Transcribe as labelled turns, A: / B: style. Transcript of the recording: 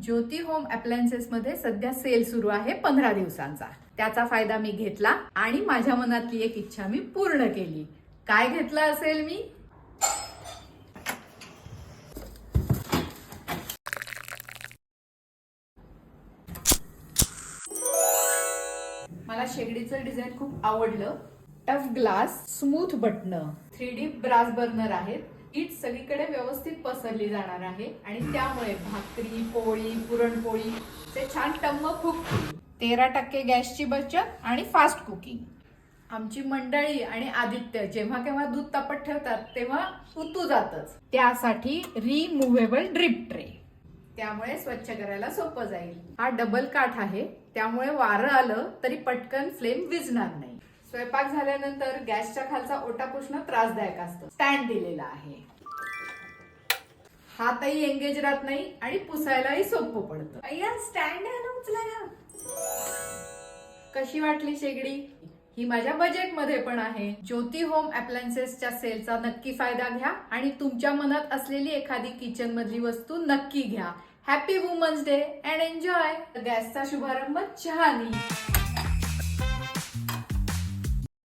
A: ज्योती home appliances मध्ये सध्या sale सुरू आहे 15 दिवसांचा. त्याचा फायदा मी घेतला आणि माझ्या मनातली एक इच्छा मी पूर्ण केली. काय घेतलं असेल मी? मला शेगडीचं डिझाईन खूप आवडलं. Tough glass, smooth button, 3D brass burner आहेत. हीट सगळीकडे व्यवस्थित पसरली जाणार आहे आणि त्यामुळे भाकरी, पोळी, पुरणपोळी ते छान टम्म फुगतील. 13% गॅसची बचत आणि फास्ट कुकिंग. आमची मंडळी आणि आदित्य जेव्हा केव्हा दूध तापत ठेवतात तेव्हा उतू जातच. त्यासाठी रिमुव्हेबल ड्रिप ट्रे, त्यामुळे स्वच्छ करायला सोपं जाईल. हा डबल काठ आहे, त्यामुळे वारं आलं तरी पटकन फ्लेम विझणार नाही. स्वयंपाक झाल्यानंतर गॅसच्या खालचा ओटा पुसणं त्रासदायक असतं. स्टँड दिलेला आहे, हातही एंगेज राहत नाही आणि पुसायलाही सोपं पडतं. अय्या, स्टँड आहे ना उचलायला. कशी वाटली शेगडी? ही माझ्या बजेटमध्ये पण आहे. ज्योती होम अप्लायन्सेसच्या सेलचा नक्की फायदा घ्या आणि तुमच्या मनात असलेली एखादी किचन मधली वस्तू नक्की घ्या. Happy women's day and enjoy. गॅसचा शुभारंभ चहानी.